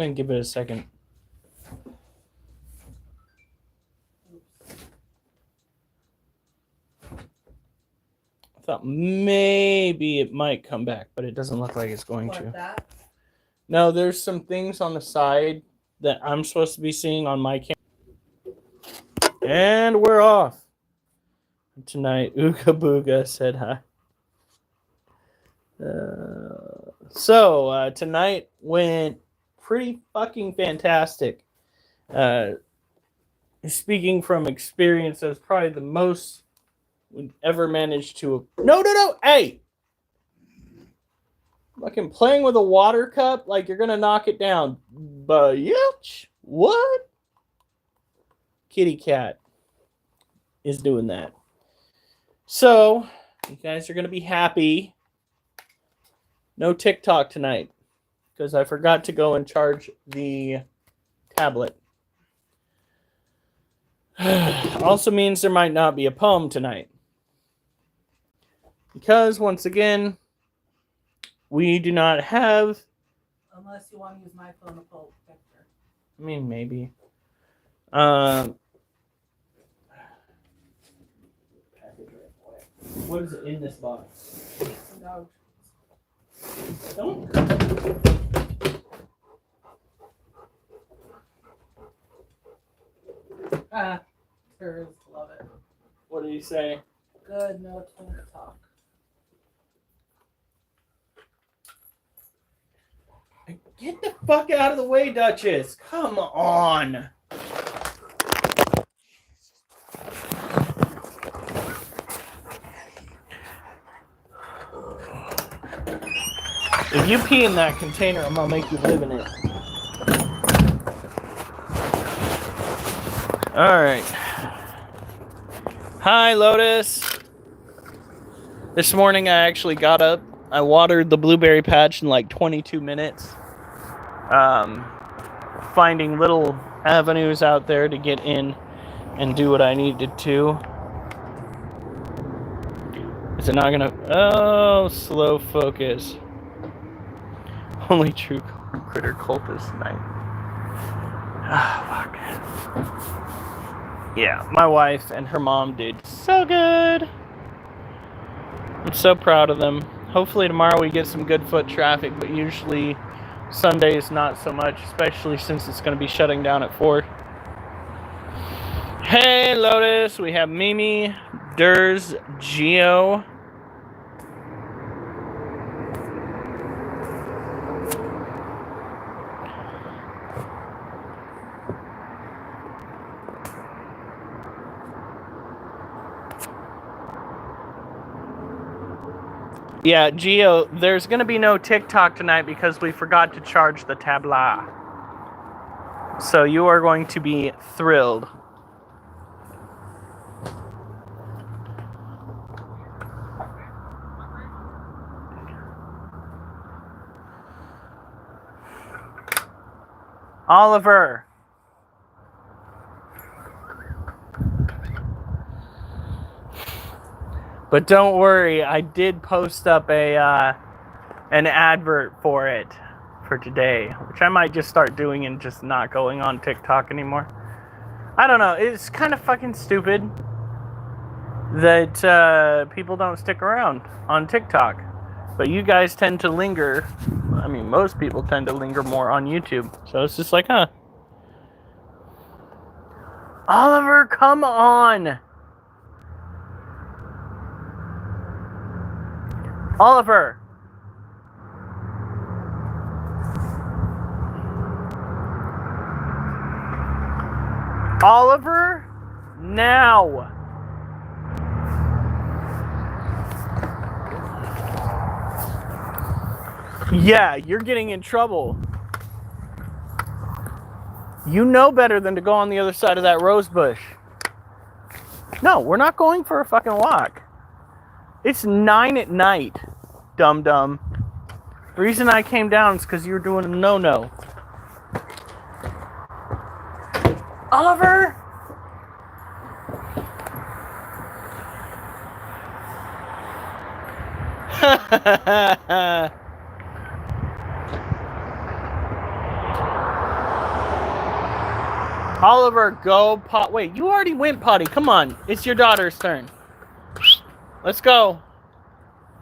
gonna give it a second. I thought maybe it might come back, but it doesn't look like it's going to. That? No, there's some things on the side that I'm supposed to be seeing on my camera. And we're off. Tonight, Ooga Booga said hi. So tonight went pretty fucking fantastic. Speaking from experience, that's probably the most we've ever managed to... No! Hey! Fucking playing with a water cup like you're gonna knock it down. Bitch! What? Kitty cat is doing that. So, you guys are gonna be happy. No TikTok tonight, because I forgot to go and charge the tablet. Also means there might not be a poem tonight. Because, once again, we do not have... Unless you want to use my phone to pull a picture. I mean, maybe. What is in this box? No. Don't. Hers, love it. What did he say? Good, no TikTok. Get the fuck out of the way, Duchess. Come on. If you pee in that container, I'm gonna make you live in it. Alright. Hi, Lotus. This morning I actually got up. I watered the blueberry patch in like 22 minutes. Finding little avenues out there to get in and do what I needed to. Is it not gonna... Oh, slow focus. Only true critter cultist tonight. Ah, fuck. Yeah, my wife and her mom did so good. I'm so proud of them. Hopefully tomorrow we get some good foot traffic, but usually Sundays not so much, especially since it's going to be shutting down at 4. Hey, Lotus. We have Mimi, Durs, Geo. Yeah, Geo, there's going to be no TikTok tonight because we forgot to charge the tabla. So you are going to be thrilled. Oliver. But don't worry, I did post up an advert for it for today, which I might just start doing and just not going on TikTok anymore. I don't know, it's kind of fucking stupid that people don't stick around on TikTok. But you guys tend to linger, I mean, most people tend to linger more on YouTube. So it's just like, huh. Oliver, come on! Oliver! Oliver? Now! Yeah, you're getting in trouble. You know better than to go on the other side of that rose bush. No, we're not going for a fucking walk. It's 9 at night, dum-dum. The reason I came down is because you were doing a no-no. Oliver! Oliver, go pot. Wait, you already went potty. Come on. It's your daughter's turn. Let's go.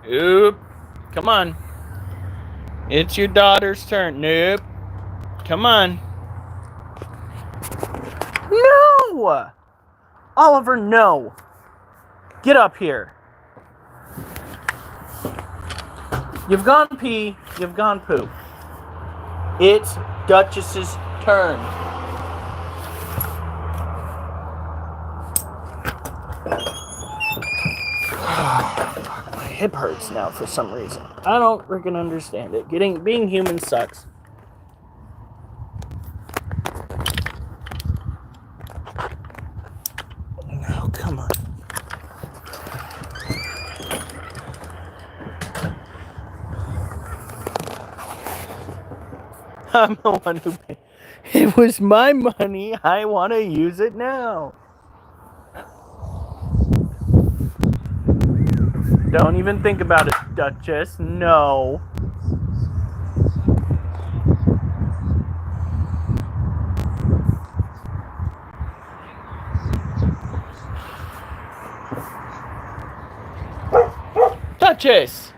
Oop. Come on. It's your daughter's turn. Nope. Come on. No! Oliver, no. Get up here. You've gone pee. You've gone poop. It's Duchess's turn. My hip hurts now for some reason. I don't freaking understand it. Being human sucks. No, come on. I'm the one who paid. It was my money. I want to use it now. Don't even think about it, Duchess. No. Duchess!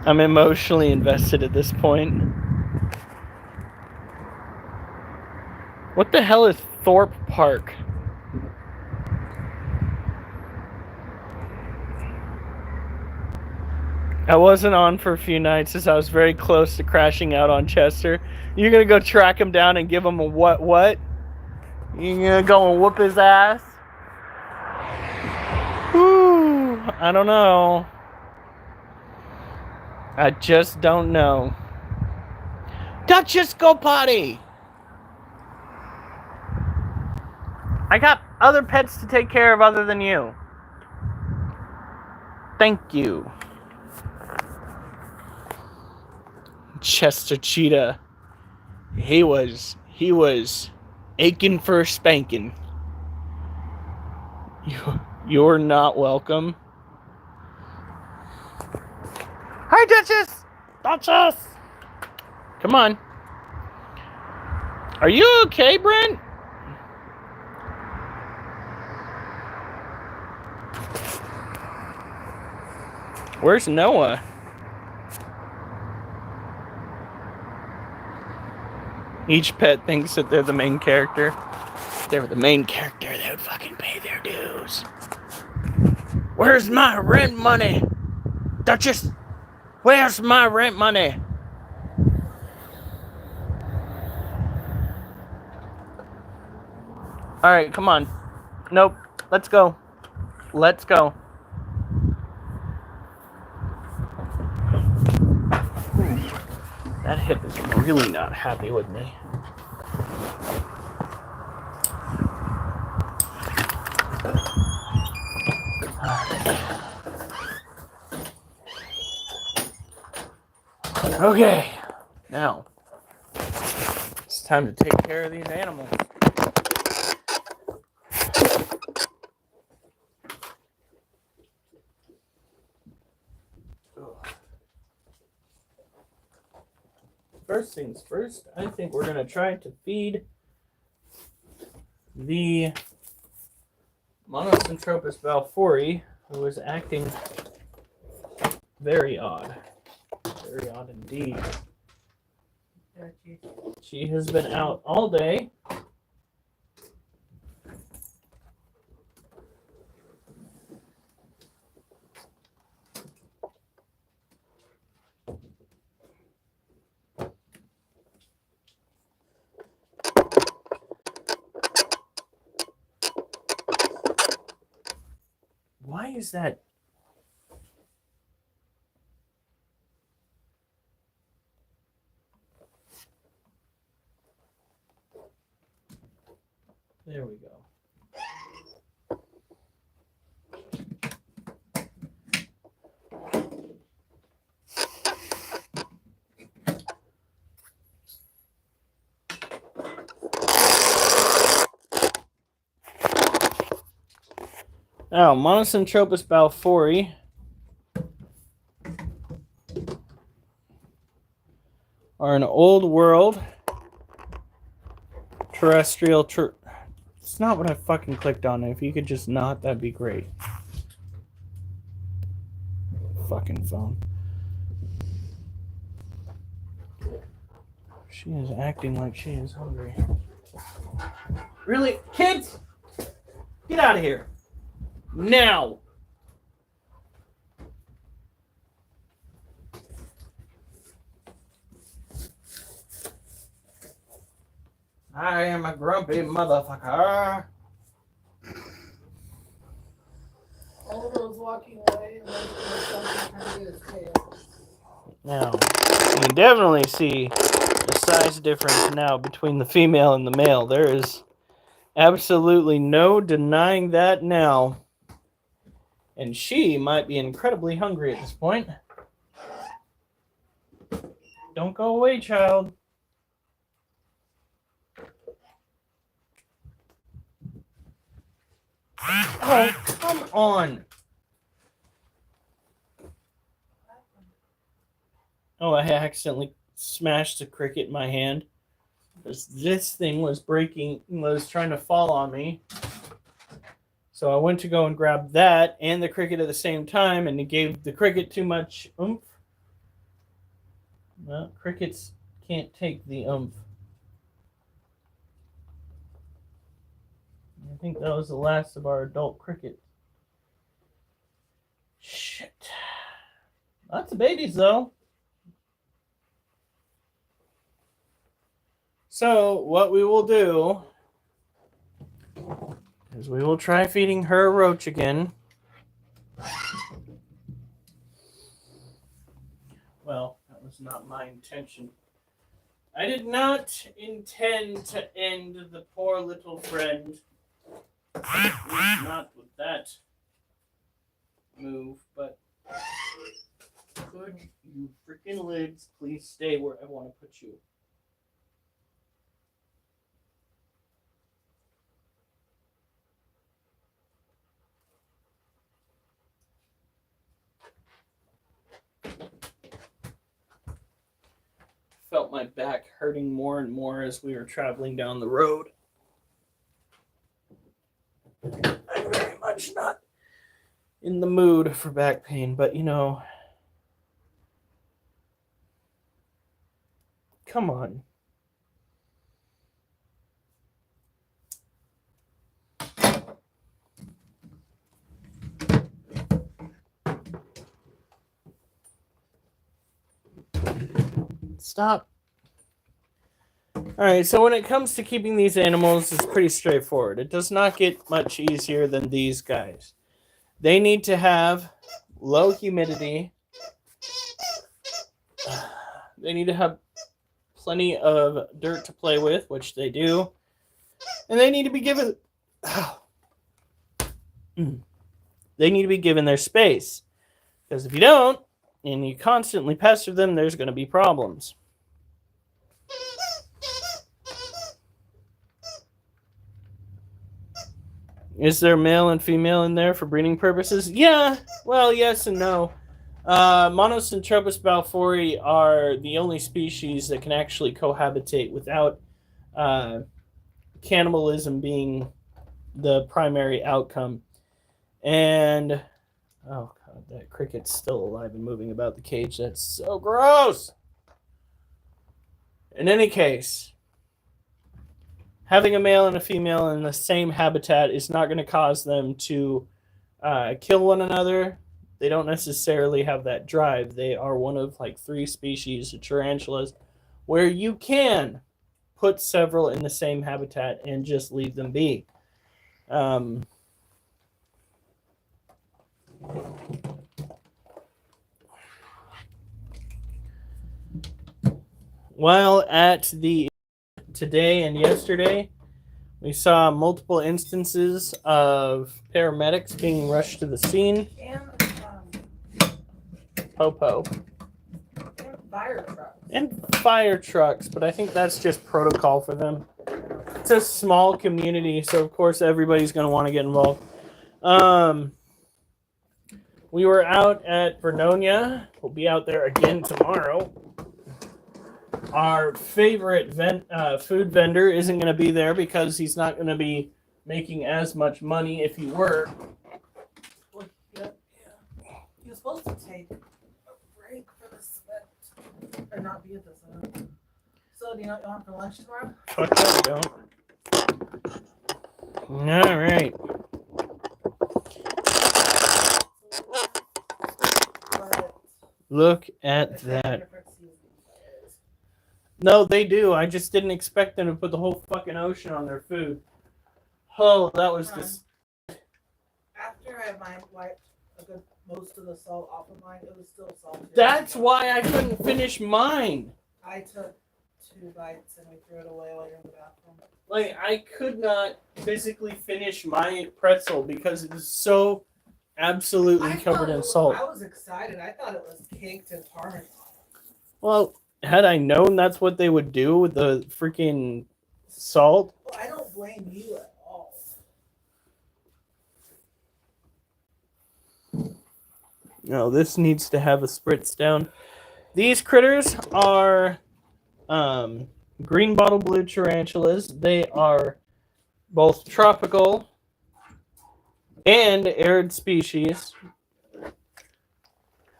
I'm emotionally invested at this point. What the hell is Thorpe Park? I wasn't on for a few nights as I was very close to crashing out on Chester. You're gonna go track him down and give him a what? You gonna go and whoop his ass? Whew, I don't know. I just don't know. Duchess, go potty! I got other pets to take care of other than you. Thank you. Chester Cheetah. He was aching for a spanking. You're not welcome. Hi, Duchess! Duchess! Come on. Are you okay, Brent? Where's Noah? Each pet thinks that they're the main character. If they were the main character, they would fucking pay their dues. Where's my rent money? Duchess, where's my rent money? Alright, come on. Nope. Let's go. Let's go. That hip is really not happy with me. Okay, now it's time to take care of these animals. First things first, I think we're going to try to feed the Monocentropas balfouri, who is acting very odd. Very odd indeed. She has been out all day. Why is that? There we go. Now, Monocentropas balfouri are an old world terrestrial. It's not what I fucking clicked on. If you could just not, that'd be great. Fucking phone. She is acting like she is hungry. Really? Kids? Get out of here. Now. I am a grumpy motherfucker. All those walking away and then something trying to get his tail. Now, you can definitely see the size difference now between the female and the male. There is absolutely no denying that now. And she might be incredibly hungry at this point. Don't go away, child. Oh, come on. Oh, I accidentally smashed a cricket in my hand. This thing was trying to fall on me. So I went to go and grab that and the cricket at the same time, and it gave the cricket too much oomph. Well, crickets can't take the oomph. I think that was the last of our adult cricket. Shit. Lots of babies, though. So, what we will do is we will try feeding her a roach again. Well, that was not my intention. I did not intend to end the poor little friend. Not with that move, but could you freaking lids please stay where I want to put you? Felt my back hurting more and more as we were traveling down the road. I'm very much not in the mood for back pain, but you know, come on. Stop. Alright, so when it comes to keeping these animals, it's pretty straightforward. It does not get much easier than these guys. They need to have low humidity. They need to have plenty of dirt to play with, which they do. And they need to be given... They need to be given their space. Because if you don't, and you constantly pester them, there's going to be problems. Is there male and female in there for breeding purposes? Yeah, well, yes and no. Monocentropus balfouri are the only species that can actually cohabitate without cannibalism being the primary outcome. And, oh god, that cricket's still alive and moving about the cage. That's so gross! In any case, having a male and a female in the same habitat is not going to cause them to kill one another. They don't necessarily have that drive. They are one of like 3 species of tarantulas where you can put several in the same habitat and just leave them be. While at the today and yesterday, we saw multiple instances of paramedics being rushed to the scene. And Popo. fire trucks. And fire trucks, but I think that's just protocol for them. It's a small community, so of course everybody's going to want to get involved. We were out at Vernonia. We'll be out there again tomorrow. our favorite food vendor isn't going to be there because he's not going to be making as much money if he were. Well, yeah. He was supposed to take a break for this event. Or not be at this event. So, do you know what you want for lunch tomorrow? Fuck that, don't. All right. But Look at if they have that. different seasons. No, they do. I just didn't expect them to put the whole fucking ocean on their food. Oh, that was this. After I wiped a good most of the salt off of mine, it was still salty. That's why I couldn't finish mine. I took 2 bites and we threw it away while you're in the bathroom. Like, I could not physically finish my pretzel because it was so absolutely covered in salt. I was excited. I thought it was caked in Parmesan. Well, had I known that's what they would do with the freaking salt. Well, I don't blame you at all. No, this needs to have a spritz down. These critters are green bottle blue tarantulas. They are both tropical and arid species.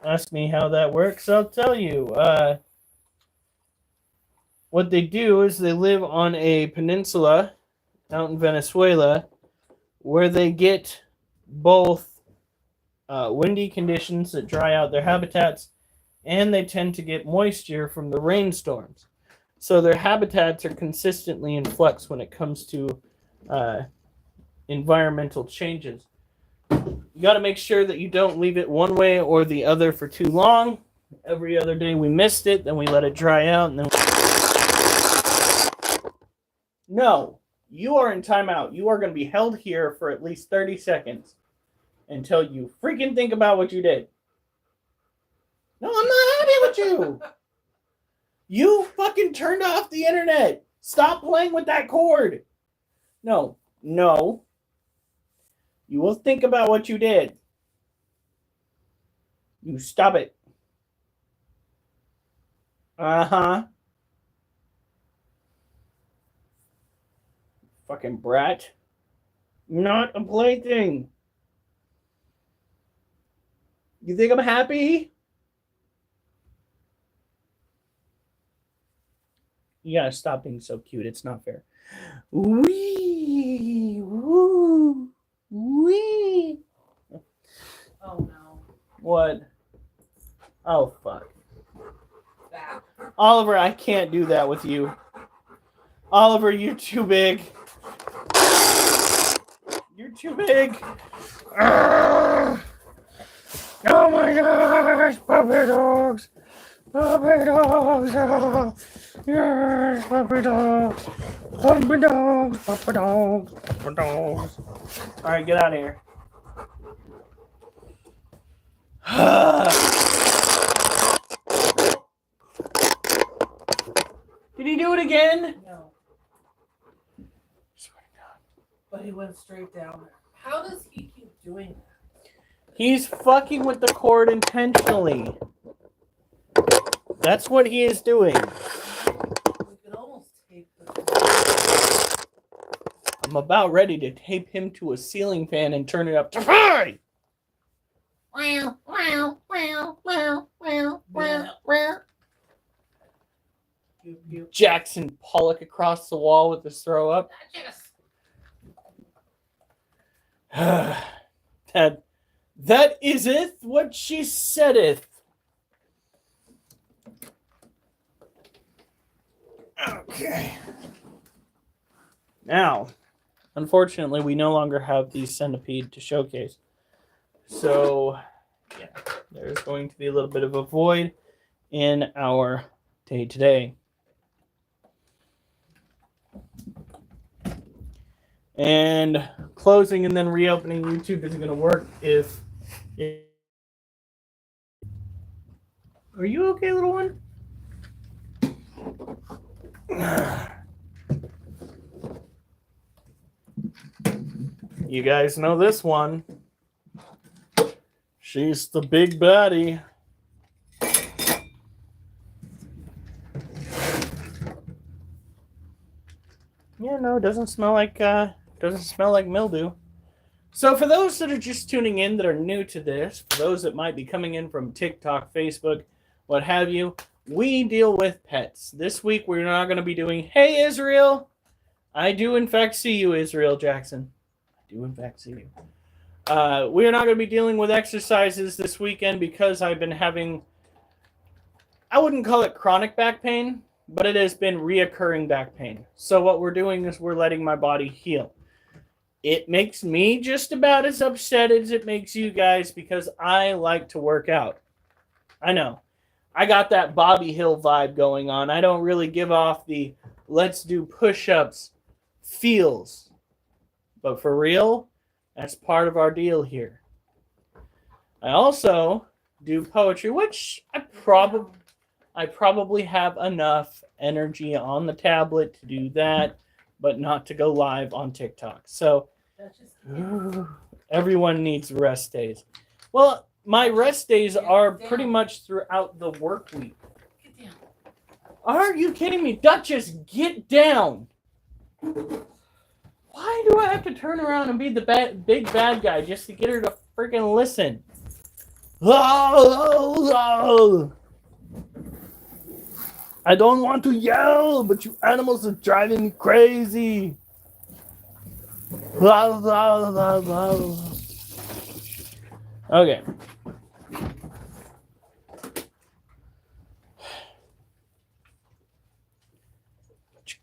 Ask me how that works, I'll tell you. What they do is they live on a peninsula out in Venezuela where they get both windy conditions that dry out their habitats, and they tend to get moisture from the rainstorms. So their habitats are consistently in flux when it comes to environmental changes. You got to make sure that you don't leave it one way or the other for too long. Every other day we missed it, then we let it dry out, and then No, you are in timeout. You are going to be held here for at least 30 seconds until you freaking think about what you did. No, I'm not happy with you. You fucking turned off the internet. Stop playing with that cord. No. You will think about what you did. You stop it. Uh-huh. Fucking brat. Not a plaything. You think I'm happy? You gotta stop being so cute. It's not fair. Wee, woo, wee. Oh no. What? Oh, fuck. That. Oliver, I can't do that with you. Oliver, you're too big. You're too big. Oh my gosh, puppy dogs. Puppy dogs. Oh. Yes, puppy dogs. Puppy dogs. Puppy dogs. Puppy dogs. All right, get out of here. Did he do it again? No. But he went straight down there. How does he keep doing that? He's fucking with the cord intentionally. That's what he is doing. We could almost tape this. I'm about ready to tape him to a ceiling fan and turn it up to 5. Jackson Pollock across the wall with his throw up. Yes. That iseth what she saideth. Okay. Now, unfortunately, we no longer have the centipede to showcase. So, yeah, there's going to be a little bit of a void in our day today. And closing and then reopening YouTube isn't going to work if... Are you okay, little one? You guys know this one. She's the big baddie. no, it doesn't smell like mildew. So for those that are just tuning in that are new to this, for those that might be coming in from TikTok, Facebook, what have you, we deal with pets. This week we're not going to be doing, hey Israel. I do in fact see you, Israel Jackson. I do in fact see you. We are not going to be dealing with exercises this weekend because I've been having, I wouldn't call it chronic back pain, but it has been reoccurring back pain. So what we're doing is we're letting my body heal. It makes me just about as upset as it makes you guys because I like to work out. I know. I got that Bobby Hill vibe going on. I don't really give off the let's do push-ups feels. But for real, that's part of our deal here. I also do poetry, which I probably have enough energy on the tablet to do that, but not to go live on TikTok. So everyone needs rest days. Well, my rest days are pretty much throughout the work week. Get down. Are you kidding me? Duchess, get down. Why do I have to turn around and be the big bad guy just to get her to freaking listen? I don't want to yell, but you animals are driving me crazy. Okay.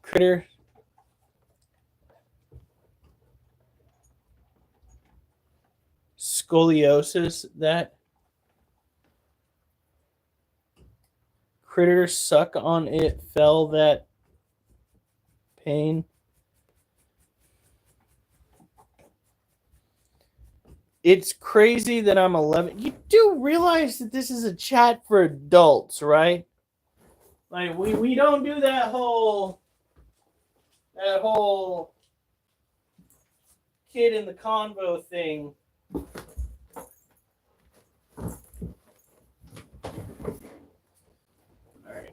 Critter. Scoliosis, that. Critter suck on it, fell that pain. It's crazy that I'm 11. You do realize that this is a chat for adults, right? Like we don't do that whole kid in the convo thing. All right.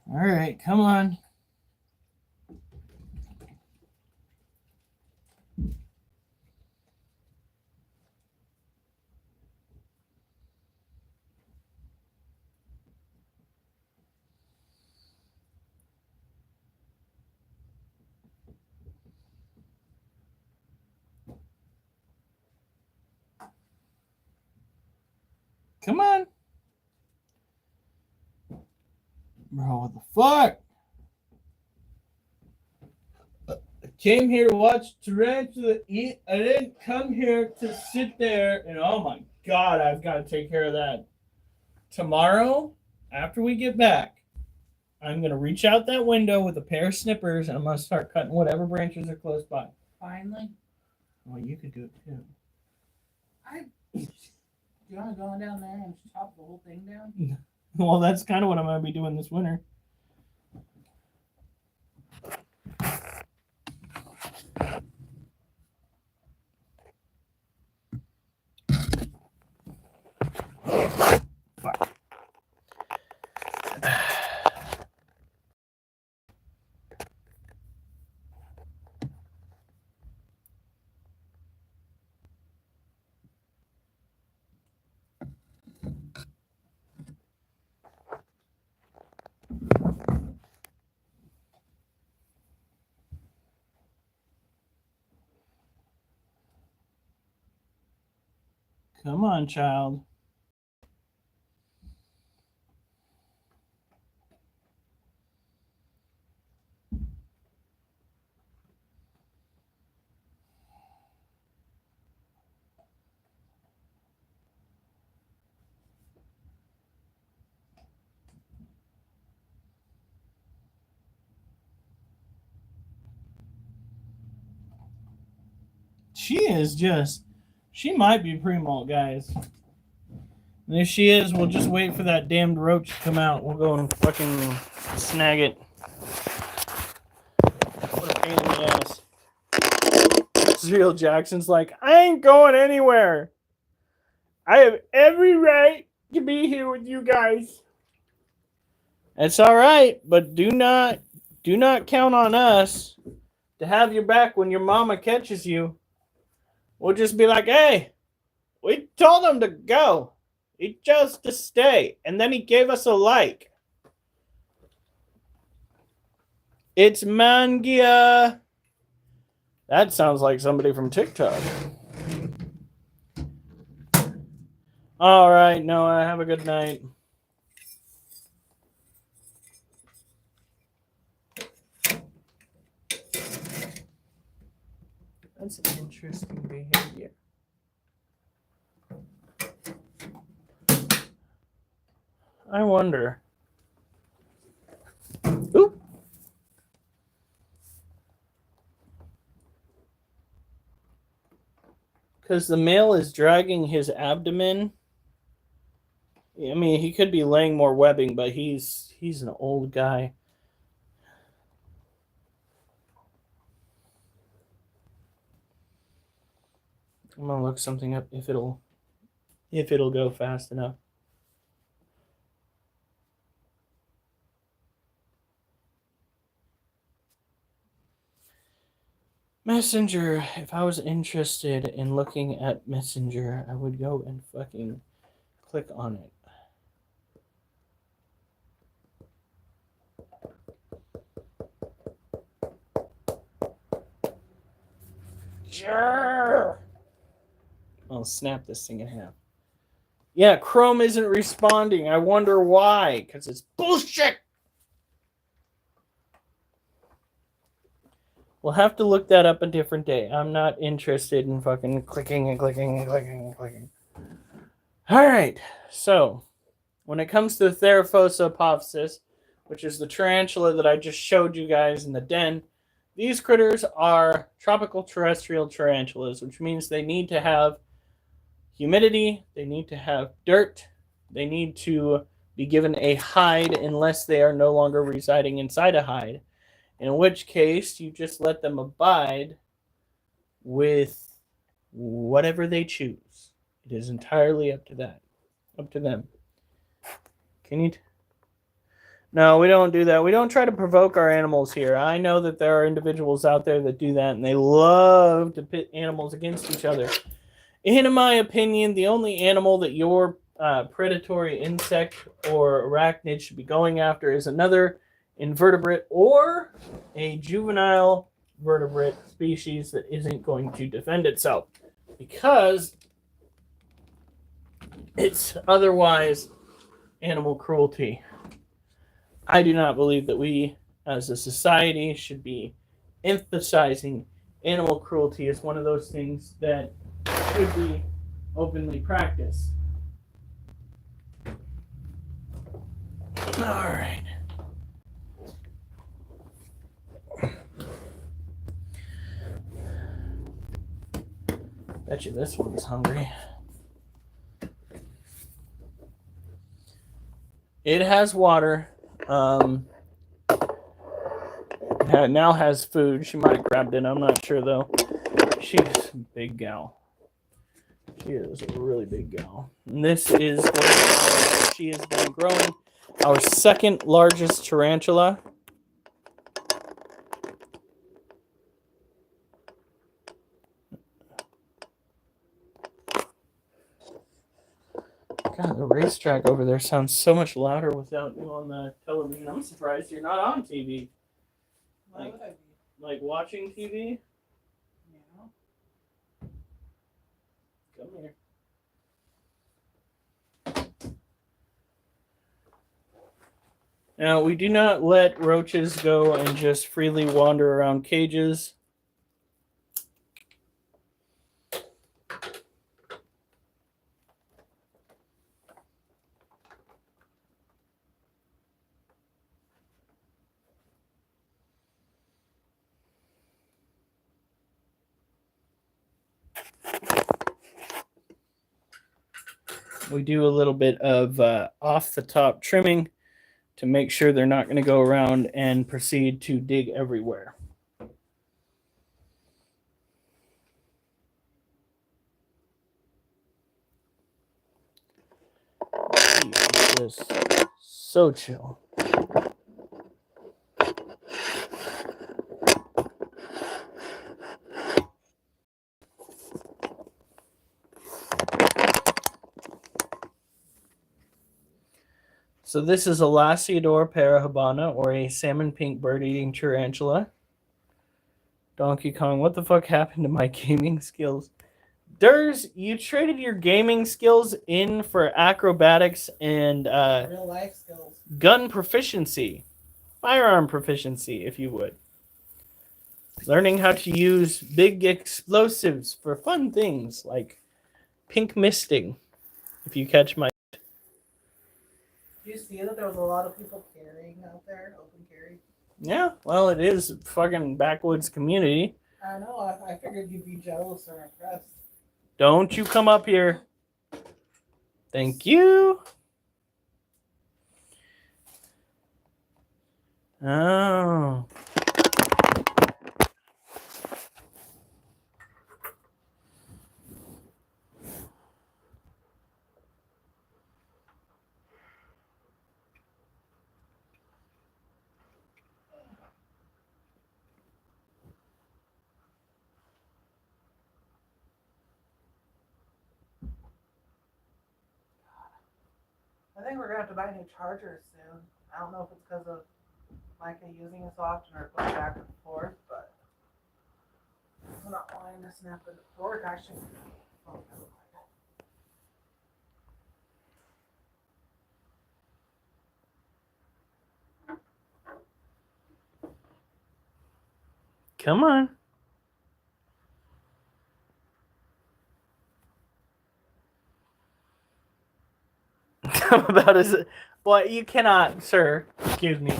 All right, come on. Come on. Bro, what the fuck? I came here to watch Tarantula eat. I didn't come here to sit there and oh my god, I've got to take care of that. Tomorrow, after we get back, I'm going to reach out that window with a pair of snippers and I'm going to start cutting whatever branches are close by. Finally. Well, you could do it too. Do you want to go down there and chop the whole thing down? Well, that's kind of what I'm going to be doing this winter. Fuck. Come on, child. She might be pre-molt, guys. And if she is, we'll just wait for that damned roach to come out. We'll go and fucking snag it. What a pain in the ass. Real Jackson's like, I ain't going anywhere. I have every right to be here with you guys. It's all right, but do not count on us to have your back when your mama catches you. We'll just be like, hey, we told him to go. He chose to stay, and then he gave us a like. It's Mangia. That sounds like somebody from TikTok. All right, Noah, have a good night. That's an interesting behavior. I wonder. Oop. Because the male is dragging his abdomen. I mean, he could be laying more webbing, but he's an old guy. I'm gonna look something up if it'll go fast enough. Messenger. If I was interested in looking at Messenger, I would go and fucking click on it. Sure. I'll snap this thing in half. Yeah, Chrome isn't responding. I wonder why. Because it's bullshit. We'll have to look that up a different day. I'm not interested in fucking clicking and clicking and clicking and clicking. All right. So, when it comes to Theraphosa apophysis, which is the tarantula that I just showed you guys in the den, these critters are tropical terrestrial tarantulas, which means they need to have humidity, they need to have dirt, they need to be given a hide unless they are no longer residing inside a hide, in which case you just let them abide with whatever they choose. It is entirely up to them. Can you... No, we don't do that. We don't try to provoke our animals here. I know that there are individuals out there that do that, and they love to pit animals against each other. In my opinion, the only animal that your predatory insect or arachnid should be going after is another invertebrate or a juvenile vertebrate species that isn't going to defend itself, because it's otherwise animal cruelty. I do not believe that we, as a society, should be emphasizing animal cruelty as one of those things that should be openly practiced. All right. Bet you this one's hungry. It has water. It now has food. She might have grabbed it. I'm not sure though. She's a big gal. She is a really big gal. And this is what she has been growing. Our second largest tarantula. God, the racetrack over there sounds so much louder without you on the television. I'm surprised you're not on TV. Why would I be? Like watching TV? Yeah. Come here. Now, we do not let roaches go and just freely wander around cages. we do a little bit of off the top trimming to make sure they're not going to go around and proceed to dig everywhere. Just so chill. So this is a Lasiodora parahabana, or a salmon pink bird-eating tarantula. Donkey Kong, what the fuck happened to my gaming skills? Durs, you traded your gaming skills in for acrobatics and Real life skills. gun proficiency. Firearm proficiency, if you would. Learning how to use big explosives for fun things like pink misting, if you catch my... Do you see that there was a lot of people carrying out there, open carry? Yeah, well, it is a fucking backwoods community. I know, I figured you'd be jealous or impressed. Don't you come up here. Thank you. Oh. I think we're gonna have to buy new chargers soon. I don't know if it's because of Micah using it so often or going back and forth, but I'm not wanting to snap it. Or actually, oh, never mind. Come on. About as well, you cannot, sir. Excuse me,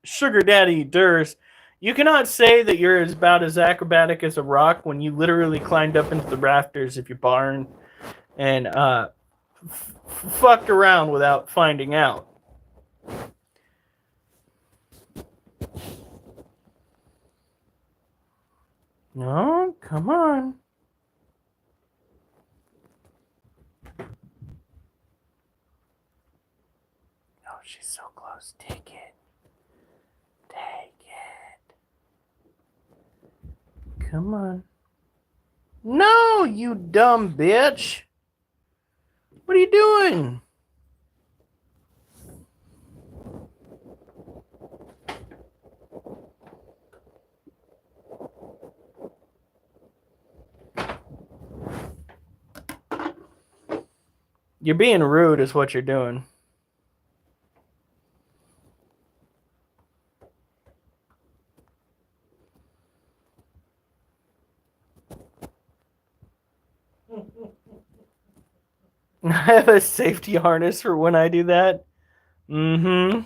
Sugar Daddy Durs. You cannot say that you're about as acrobatic as a rock when you literally climbed up into the rafters of your barn and fucked around without finding out. No, come on. Oh, she's so close. Take it. Take it. Come on. No, you dumb bitch. What are you doing? You're being rude is what you're doing. I have a safety harness for when I do that. Mm-hmm.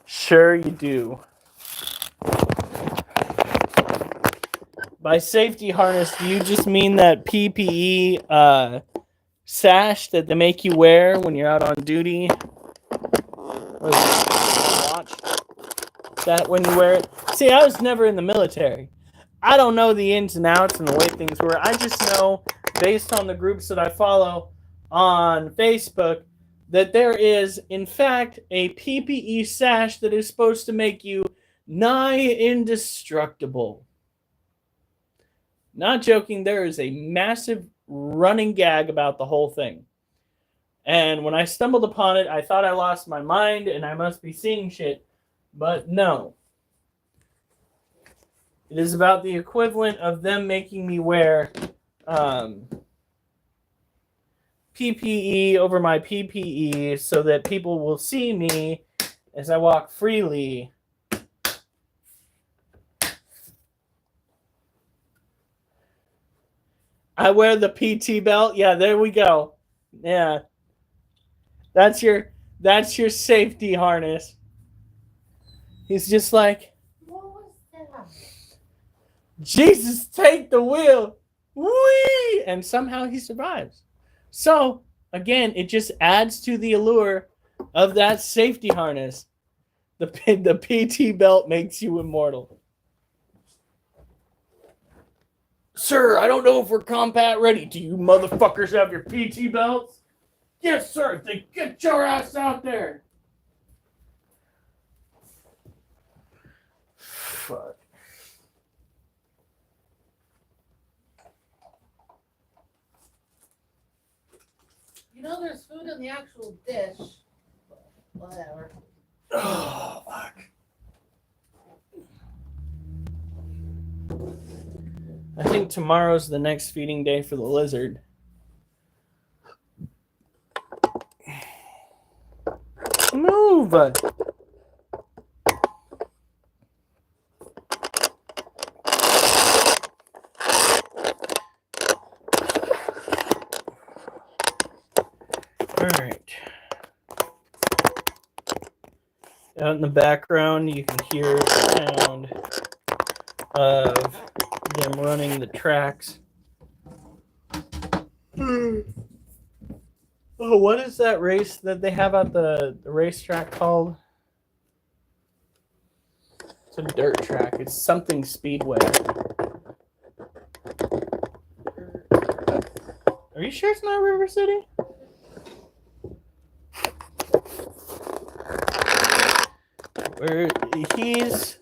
Sure you do. By safety harness, do you just mean that PPE sash that they make you wear when you're out on duty? What is it? Watch? Is that when you wear it? See, I was never in the military. I don't know the ins and outs and the way things were. I just know, based on the groups that I follow on Facebook, that there is, in fact, a PPE sash that is supposed to make you nigh indestructible. Not joking, there is a massive running gag about the whole thing. And when I stumbled upon it, I thought I lost my mind and I must be seeing shit. But no. It is about the equivalent of them making me wear PPE over my PPE so that people will see me as I walk freely. I wear the PT belt. Yeah, there we go. Yeah. That's your safety harness. He's just like, What was that? Jesus, take the wheel. Whee! And somehow he survives. So, again, it just adds to the allure of that safety harness. The PT belt makes you immortal. Sir, I don't know if we're combat ready. Do you motherfuckers have your PT belts? Yes, sir. Then get your ass out there. Fuck. You know, there's food in the actual dish. Whatever. Oh, fuck. I think tomorrow's the next feeding day for the lizard. Move! Alright. Out in the background, you can hear the sound of them running the tracks. Oh, what is that race that they have at the racetrack called? It's a dirt track. It's something Speedway. Are you sure it's not River City? Where he's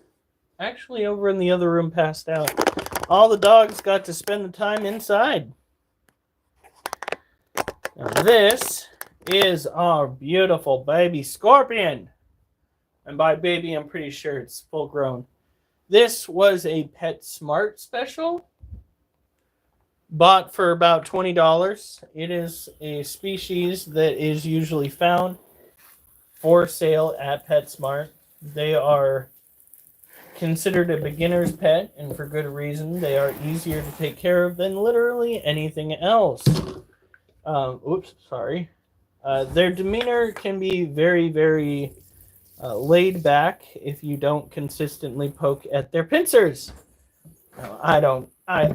actually over in the other room passed out. All the dogs got to spend the time inside. Now this is our beautiful baby scorpion. And by baby, I'm pretty sure it's full grown. This was a PetSmart special. Bought for about $20. It is a species that is usually found for sale at PetSmart. They are considered a beginner's pet, and for good reason. They are easier to take care of than literally anything else. Their demeanor can be very, very laid back if you don't consistently poke at their pincers. I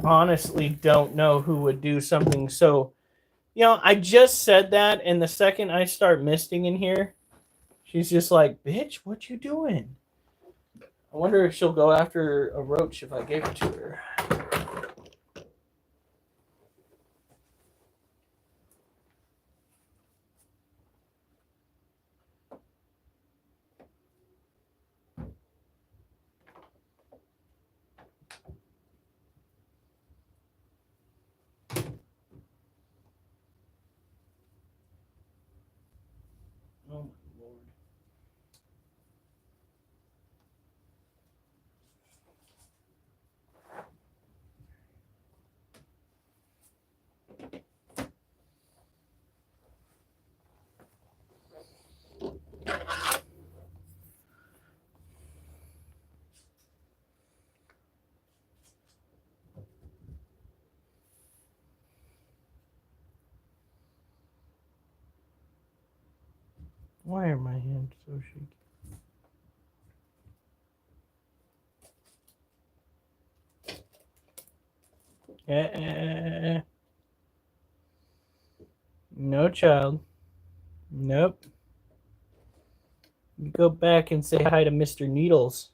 honestly don't know who would do something so. I just said that, and the second I start misting in here, she's just like, bitch, what you doing? I wonder if she'll go after a roach if I gave it to her. Oh my lord. Why are my hands so shaky? No, child. Nope. You go back and say hi to Mr. Needles.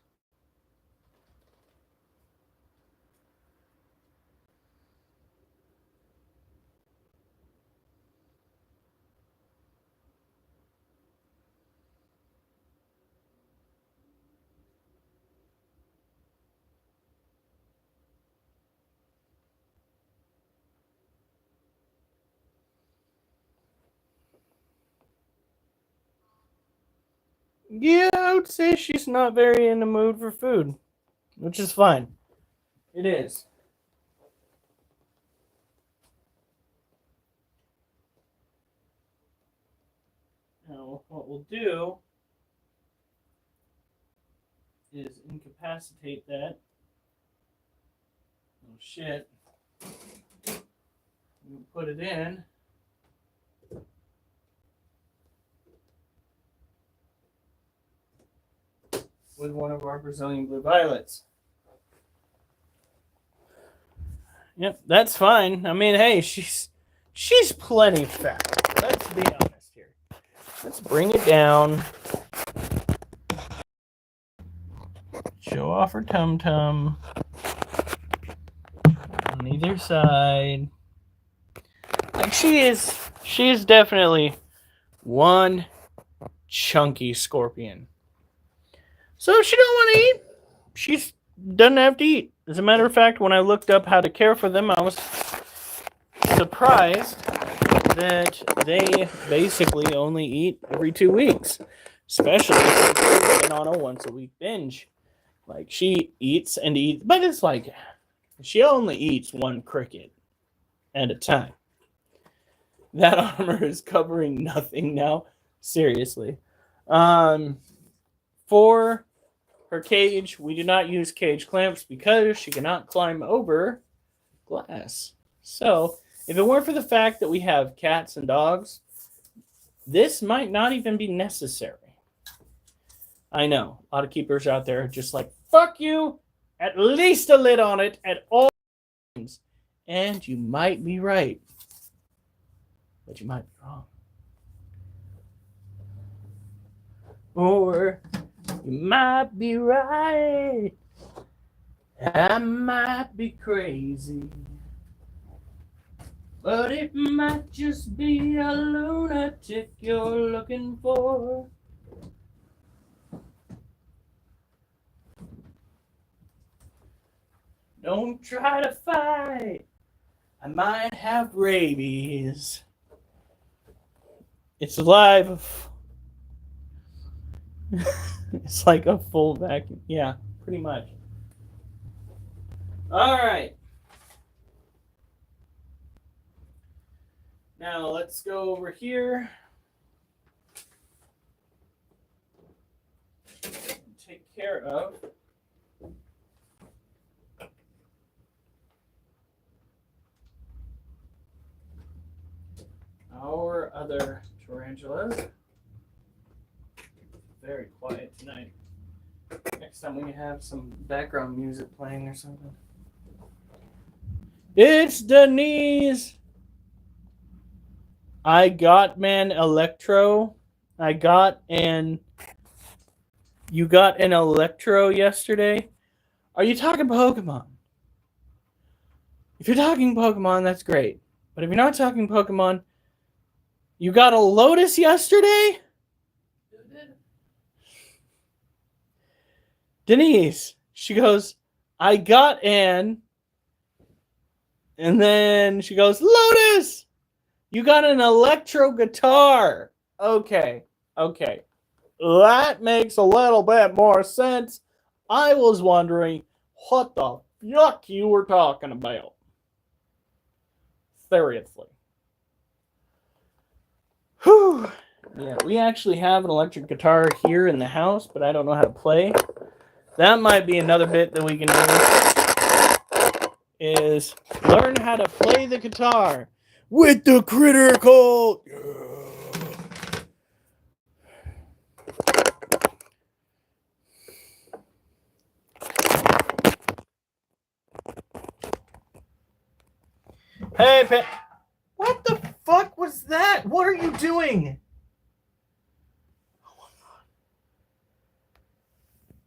Yeah, I would say she's not very in the mood for food, which is fine. It is. Now, what we'll do is incapacitate that. Oh shit. We'll put it in. With one of our Brazilian blue violets. Yep, that's fine. I mean, hey, she's she's plenty fat. Let's be honest here. Let's bring it down. Show off her tum-tum on either side. Like she is definitely one chunky scorpion. So if she don't want to eat, she doesn't have to eat. As a matter of fact, when I looked up how to care for them, I was surprised that they basically only eat every 2 weeks, especially if they've been on a once-a-week binge. Like, she eats and eats, but it's like she only eats one cricket at a time. That armor is covering nothing now. Seriously. For her cage, we do not use cage clamps because she cannot climb over glass. So, if it weren't for the fact that we have cats and dogs, this might not even be necessary. I know, a lot of keepers out there are just like, fuck you, at least a lid on it at all times. And you might be right. But you might be wrong. Or you might be right. I might be crazy. But it might just be a lunatic you're looking for. Don't try to fight. I might have rabies. It's live. It's like a full vacuum. Yeah, pretty much. All right. Now let's go over here. Take care of our other tarantulas. Very quiet tonight. Next time we have some background music playing or something. It's Denise. I got Electro. You got an Electro yesterday? Are you talking Pokemon? If you're talking Pokemon, that's great. But if you're not talking Pokemon, you got a Lotus yesterday? Denise, she goes, I got an, and then she goes, Lotus, you got an electro guitar. Okay. That makes a little bit more sense. I was wondering what the yuck you were talking about. Seriously. Whew. Yeah, we actually have an electric guitar here in the house, but I don't know how to play. That might be another bit that we can do, is learn how to play the guitar with the critical. Hey, what the fuck was that? What are you doing? Oh my god.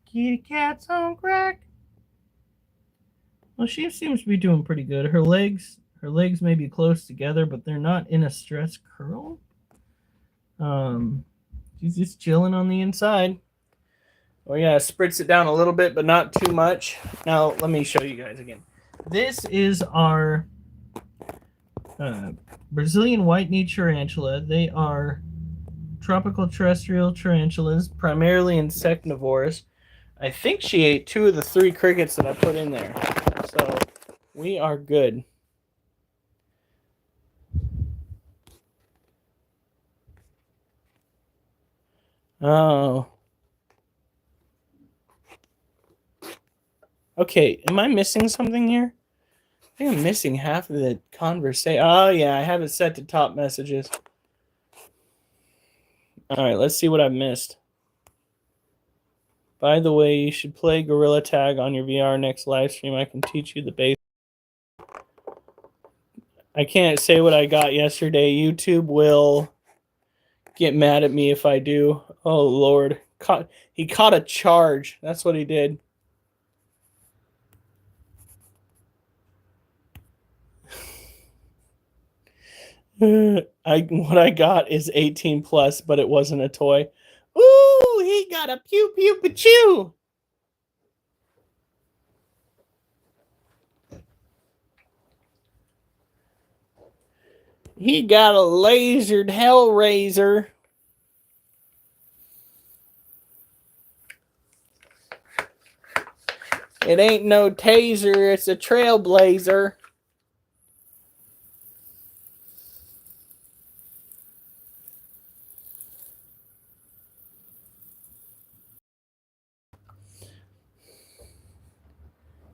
Kitty cat's on crack. Well, she seems to be doing pretty good. Her legs may be close together, but they're not in a stress curl. She's just chilling on the inside. Oh yeah, spritz it down a little bit, but not too much. Now let me show you guys again. This is our Brazilian white-kneed tarantula. They are tropical terrestrial tarantulas, primarily insectivorous. I think she ate 2 of the 3 crickets that I put in there. So we are good. Oh. Okay, am I missing something here? I think I'm missing half of the conversation. Oh, yeah, I have it set to top messages. All right, let's see what I missed. By the way, you should play Gorilla Tag on your VR next live stream. I can teach you the basics. I can't say what I got yesterday. YouTube will get mad at me if I do. Oh, Lord. He caught a charge. That's what he did. What I got is 18 plus, but it wasn't a toy. Ooh, he got a pew pew pachoo. He got a lasered Hellraiser. It ain't no taser, it's a trailblazer.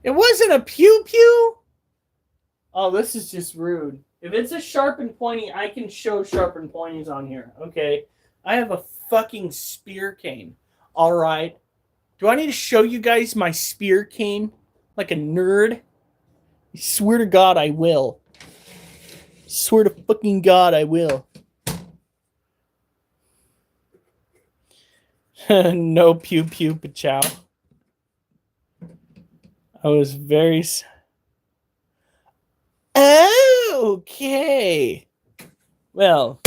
It wasn't a pew-pew? Oh, this is just rude. If it's a sharp and pointy, I can show sharp and pointies on here. Okay. I have a fucking spear cane. All right. Do I need to show you guys my spear cane? Like a nerd? I swear to God, I will. Swear to fucking God, I will. No pew pew pachow. I was very... Okay. Well,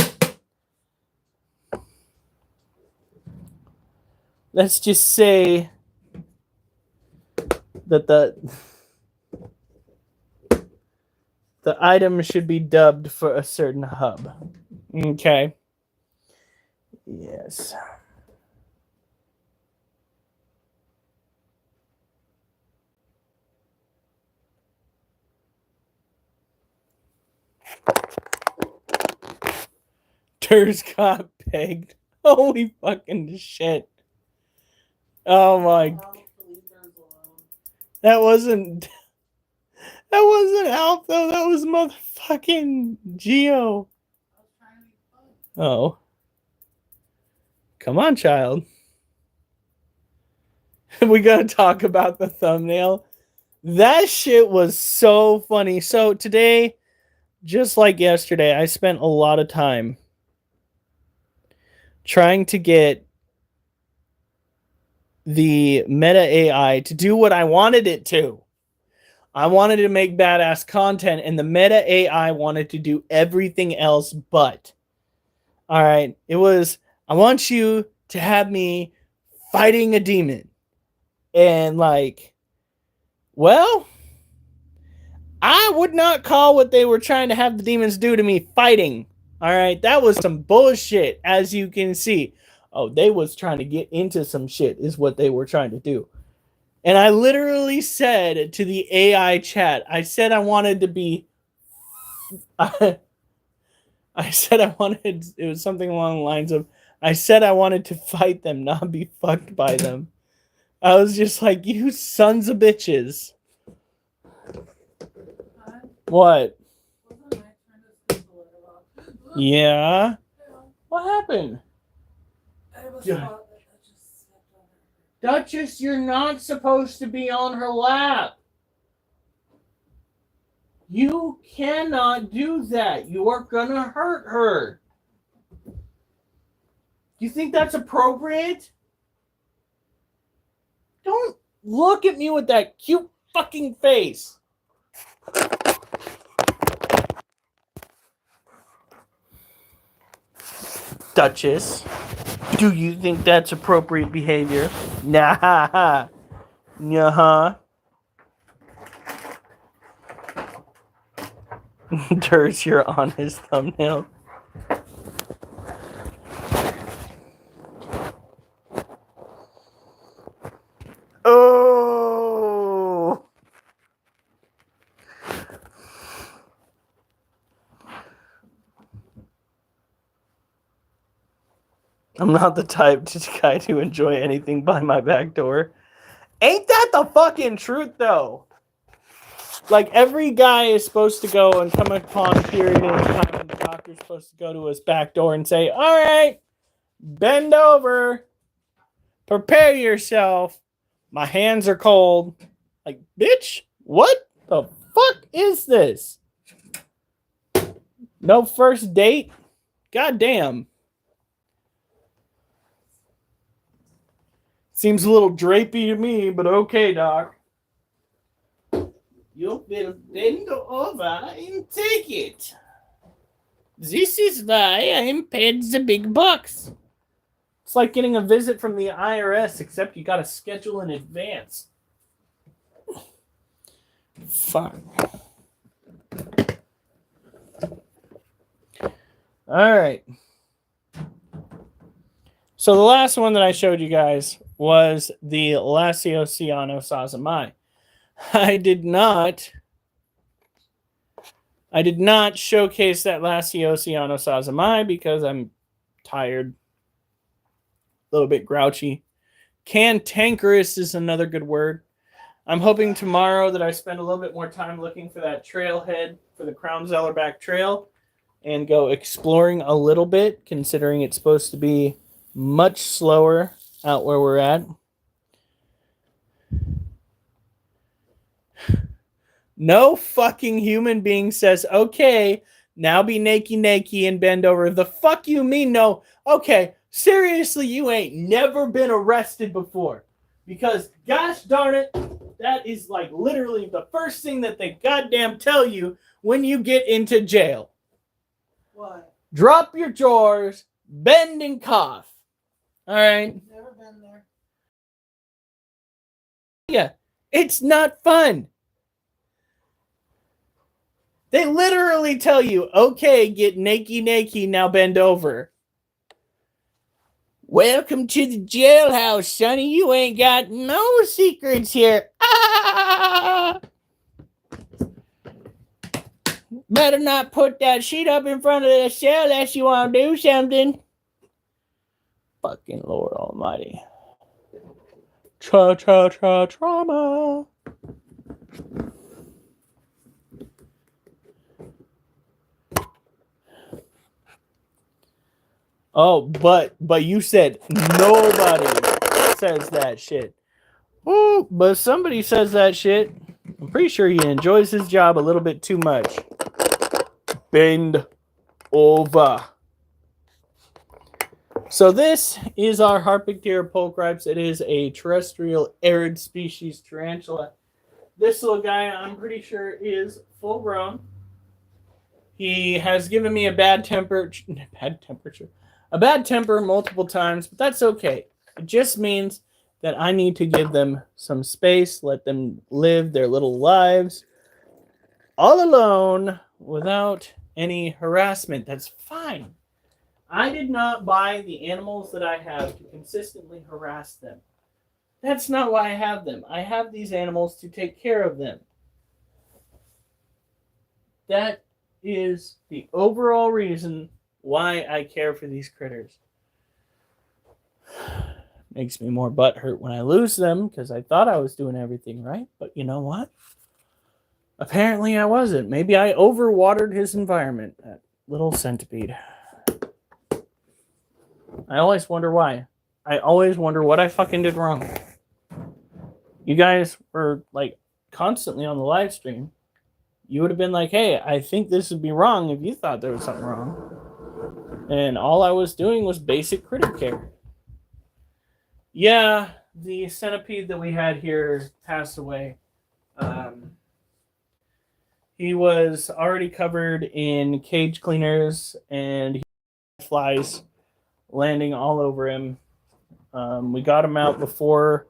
let's just say that the item should be dubbed for a certain hub. Okay. Yes. Turs got pegged. Holy fucking shit. Oh my. That wasn't Alf though. That was motherfucking Geo. Oh. Come on, child. We gotta talk about the thumbnail. That shit was so funny. So today, just like yesterday, I spent a lot of time trying to get the Meta AI to do what I wanted it to. I wanted to make badass content, and the Meta AI wanted to do everything else but. All right, it was, I want you to have me fighting a demon. And like, well, I would not call what they were trying to have the demons do to me fighting. All right, that was some bullshit, as you can see. Oh, they was trying to get into some shit is what they were trying to do. And I literally said to the AI chat, I said I wanted to be... I said I wanted... It was something along the lines of, I said I wanted to fight them, not be fucked by them. I was just like, you sons of bitches. What? Yeah? What happened? Duchess, you're not supposed to be on her lap. You cannot do that. You are gonna hurt her. You think that's appropriate? Don't look at me with that cute fucking face. Duchess, do you think that's appropriate behavior? Nah. Nah. Turs, you're on his thumbnail. Oh! I'm not the type guy to enjoy anything by my back door. Ain't that the fucking truth, though? Like, every guy is supposed to go and come upon a period in time when the doctor's supposed to go to his back door and say, all right, bend over, prepare yourself, my hands are cold. Like, bitch, what the fuck is this? No first date? God damn. Seems a little drapey to me, but okay, Doc. You will bend over and take it. This is why I'm paid the big bucks. It's like getting a visit from the IRS, except you gotta schedule in advance. Fuck. Alright. So the last one that I showed you guys was the Lasiosiano Sazamai. I did not showcase that Lasiosiano Sazamai because I'm tired. A little bit grouchy. Cantankerous is another good word. I'm hoping tomorrow that I spend a little bit more time looking for that trailhead for the Crown Zellerback Trail and go exploring a little bit, considering it's supposed to be much slower out where we're at. No fucking human being says, okay, now be naked and bend over. The fuck you mean no? Okay, seriously, you ain't never been arrested before. Because, gosh darn it, that is like literally the first thing that they goddamn tell you when you get into jail. What? Drop your drawers, bend and cough. All right? Never been there. Yeah, it's not fun. They literally tell you, okay, get naked, now bend over. Welcome to the jailhouse, sonny. You ain't got no secrets here. Ah! Better not put that sheet up in front of the cell unless you want to do something. Fucking Lord Almighty. Trauma. Oh, but you said nobody says that shit. Oh, but somebody says that shit. I'm pretty sure he enjoys his job a little bit too much. Bend over. So this is our Harpictera pulchripes. It is a terrestrial arid species tarantula. This little guy, I'm pretty sure, is full grown. He has given me a bad temper multiple times, but that's okay. It just means that I need to give them some space, let them live their little lives all alone without any harassment. That's fine. I did not buy the animals that I have to consistently harass them. That's not why I have them. I have these animals to take care of them. That is the overall reason why I care for these critters. Makes me more butthurt when I lose them because I thought I was doing everything right. But you know what? Apparently I wasn't. Maybe I overwatered his environment. That little centipede. I always wonder why. I always wonder what I fucking did wrong. You guys were like constantly on the live stream. You would have been like, hey, I think this would be wrong if you thought there was something wrong. And all I was doing was basic critter care. Yeah, the centipede that we had here passed away. He was already covered in cage cleaners and he had flies landing all over him. We got him out before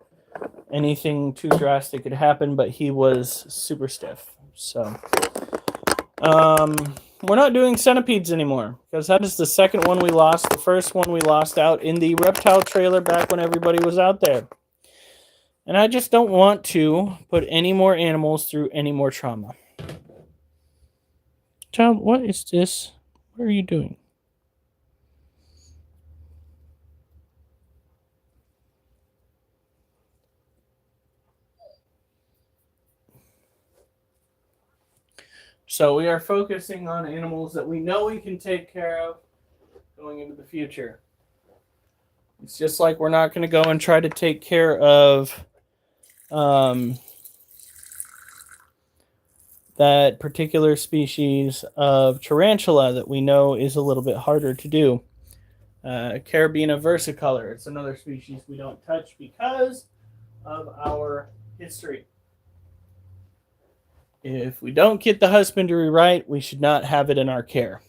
anything too drastic could happen, but he was super stiff. So, we're not doing centipedes anymore because that is the second one we lost. The first one we lost out in the reptile trailer back when everybody was out there. And I just don't want to put any more animals through any more trauma. Child, what is this? What are you doing? So we are focusing on animals that we know we can take care of going into the future. It's just like we're not going to go and try to take care of that particular species of tarantula that we know is a little bit harder to do. Carabina versicolor. It's another species we don't touch because of our history. If we don't get the husbandry right, we should not have it in our care.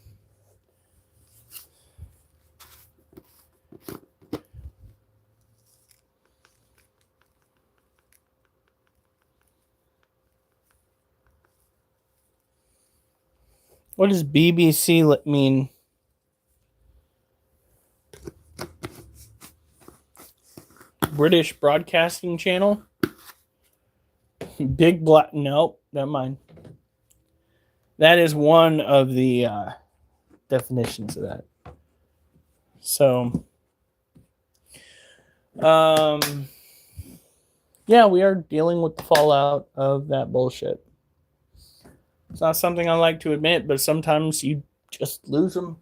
What does BBC mean? British Broadcasting Channel? Big black. Nope, never mind. That is one of the definitions of that. So, yeah, we are dealing with the fallout of that bullshit. It's not something I like to admit, but sometimes you just lose them.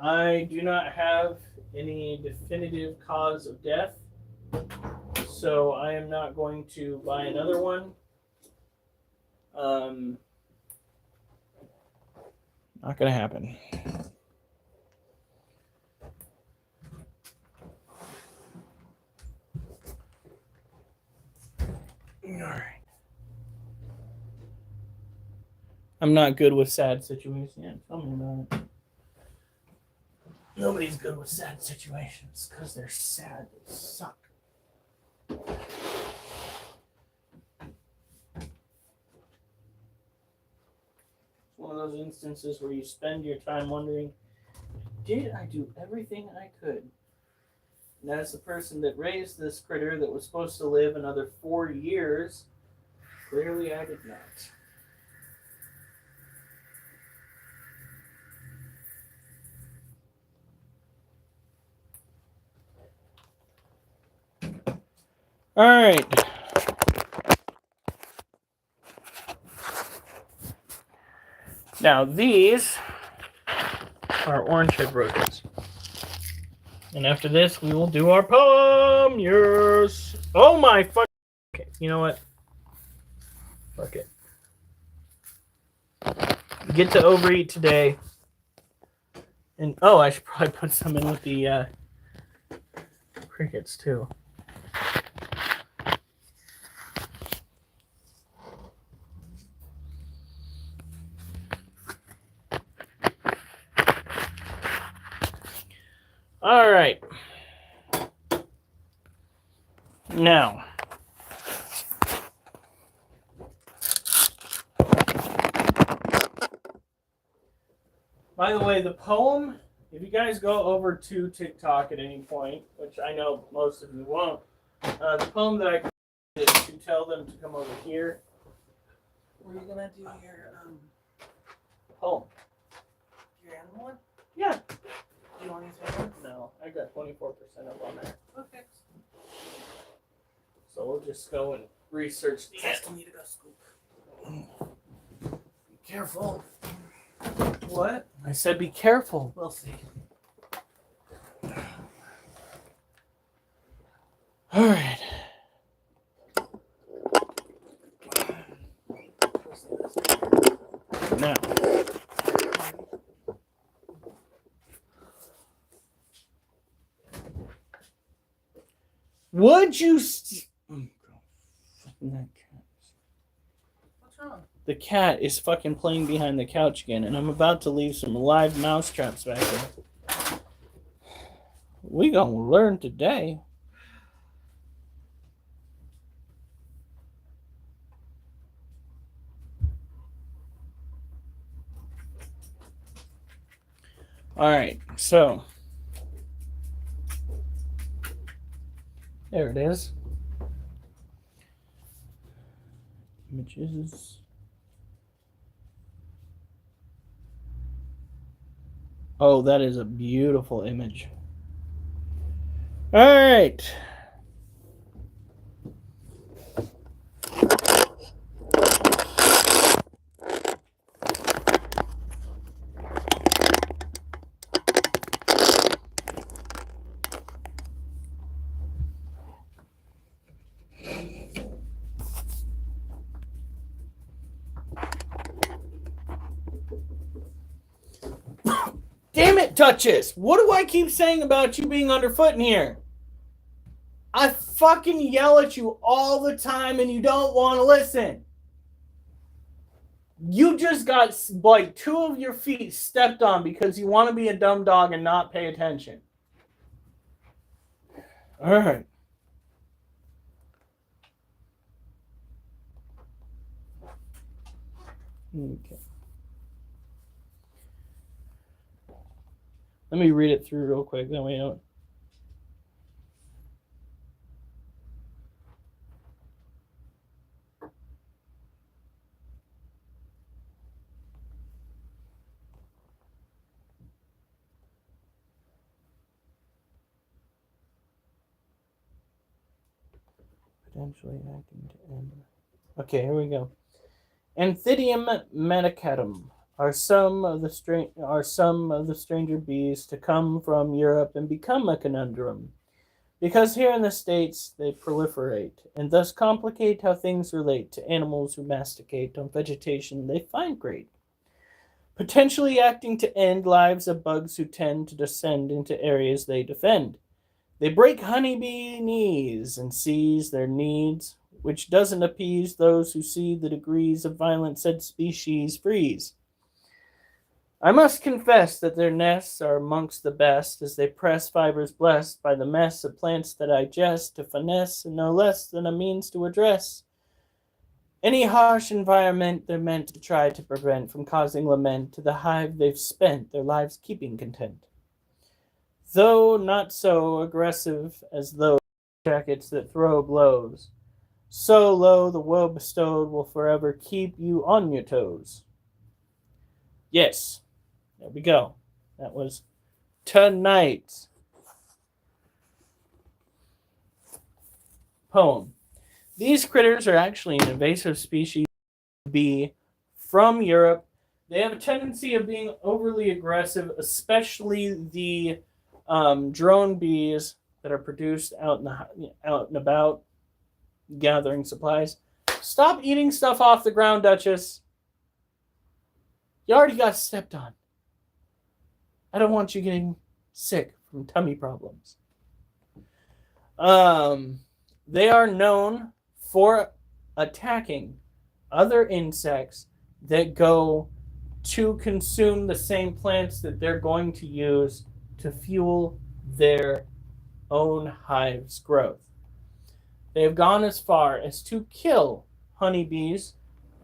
I do not have any definitive cause of death, so I am not going to buy another one. Not going to happen. All right. I'm not good with sad situations. Yeah, tell me about it. Nobody's good with sad situations because they're sad. They suck. It's one of those instances where you spend your time wondering, did I do everything I could? And as the person that raised this critter that was supposed to live another 4 years, clearly I did not. All right. Now these are orange head roaches. And after this, we will do our poem. Yes. Oh my fuck. Okay, you know what? Fuck it. Get to overeat today. And oh, I should probably put some in with the crickets too. All right. Now, by the way, the poem, if you guys go over to TikTok at any point, which I know most of you won't, the poem that I did to tell them to come over here. Were you gonna do your Poem. your animal one? Yeah. Do you want to use paper? No, I got 24% up on there. Okay. So we'll just go and research the Just need to go scoop. Be careful. What? I said be careful. We'll see. All right. Now. Would you... That cat. What's wrong? The cat is fucking playing behind the couch again, and I'm about to leave some live mouse traps back there. We gonna learn today. All right, so there it is. Images. Oh, that is a beautiful image. All right. Damn it, Duchess! What do I keep saying about you being underfoot in here? I fucking yell at you all the time and you don't want to listen. You just got like 2 of your feet stepped on because you want to be a dumb dog and not pay attention. All right. Okay. Let me read it through real quick. Then we know. Potentially acting to end. Okay, here we go. Anthidium medicatum are some of the stranger bees to come from Europe and become a conundrum, because here in the States they proliferate and thus complicate how things relate to animals who masticate on vegetation they find great, potentially acting to end lives of bugs who tend to descend into areas they defend. They break honeybee knees and seize their needs, which doesn't appease those who see the degrees of violence said species freeze. I must confess that their nests are amongst the best, as they press fibers blessed by the mess of plants that digest to finesse and no less than a means to address any harsh environment they're meant to try to prevent from causing lament to the hive they've spent their lives keeping content. Though not so aggressive as those jackets that throw blows, so low the woe bestowed will forever keep you on your toes. Yes, there we go. That was tonight's poem. These critters are actually an invasive species of bee from Europe. They have a tendency of being overly aggressive, especially the drone bees that are produced out and about gathering supplies. Stop eating stuff off the ground, Duchess. You already got stepped on. I don't want you getting sick from tummy problems. They are known for attacking other insects that go to consume the same plants that they're going to use to fuel their own hive's growth. They have gone as far as to kill honeybees,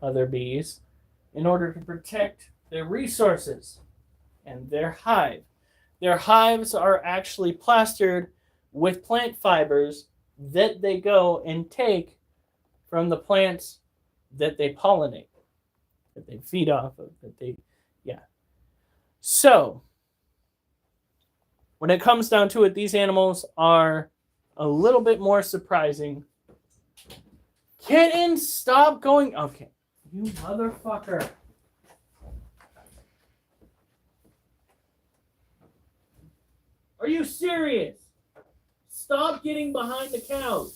other bees, in order to protect their resources and their hive. Their hives are actually plastered with plant fibers that they go and take from the plants that they pollinate, that they feed off of, So, when it comes down to it, these animals are a little bit more surprising. Kitten, stop going. Okay, you motherfucker. Are you serious? Stop getting behind the couch.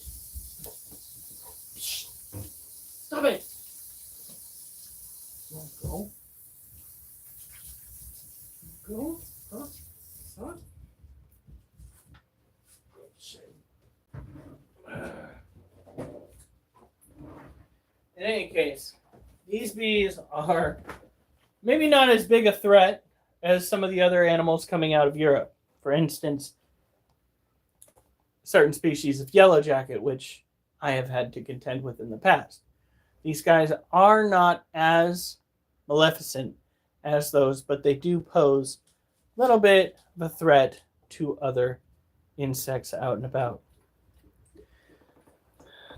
Stop it. You want to go? Go? Huh? Huh? In any case, these bees are maybe not as big a threat as some of the other animals coming out of Europe. For instance, certain species of yellow jacket, which I have had to contend with in the past. These guys are not as maleficent as those, but they do pose a little bit of a threat to other insects out and about.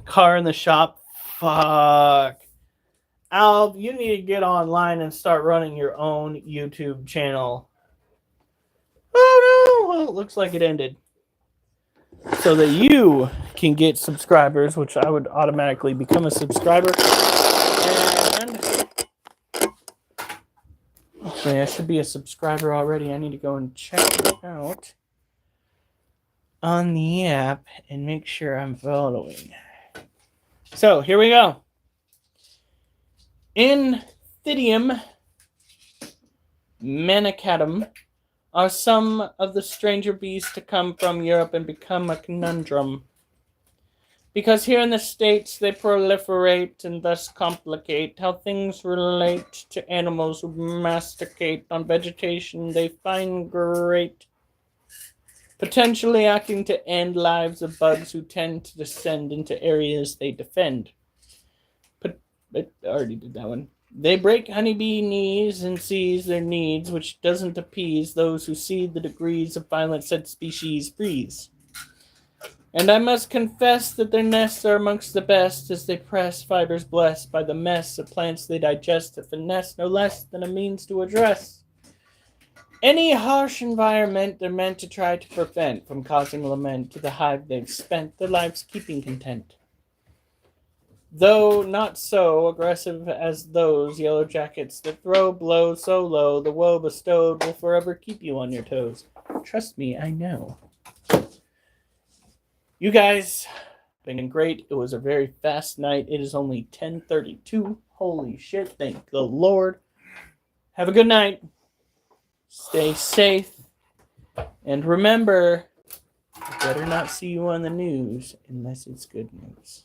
Car in the shop. Fuck. Al, you need to get online and start running your own YouTube channel. Oh no! Well, it looks like it ended. So that you can get subscribers, which I would automatically become a subscriber. And actually, I should be a subscriber already. I need to go and check it out on the app and make sure I'm following. So, here we go. Anthidium manicatum are some of the stranger bees to come from Europe and become a conundrum. Because here in the States they proliferate and thus complicate how things relate to animals who masticate on vegetation they find great, potentially acting to end lives of bugs who tend to descend into areas they defend. But I already did that one. They break honeybee knees and seize their needs, which doesn't appease those who see the degrees of violence said species freeze. And I must confess that their nests are amongst the best, as they press fibers blessed by the mess of plants they digest to finesse no less than a means to address any harsh environment they're meant to try to prevent from causing lament to the hive they've spent their lives keeping content. Though not so aggressive as those yellow jackets that throw blows so low, the woe bestowed will forever keep you on your toes. Trust me, I know. You guys have been great. It was a very fast night. It is only 10:32. Holy shit, thank the Lord. Have a good night. Stay safe. And remember, I better not see you on the news unless it's good news.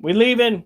We leaving.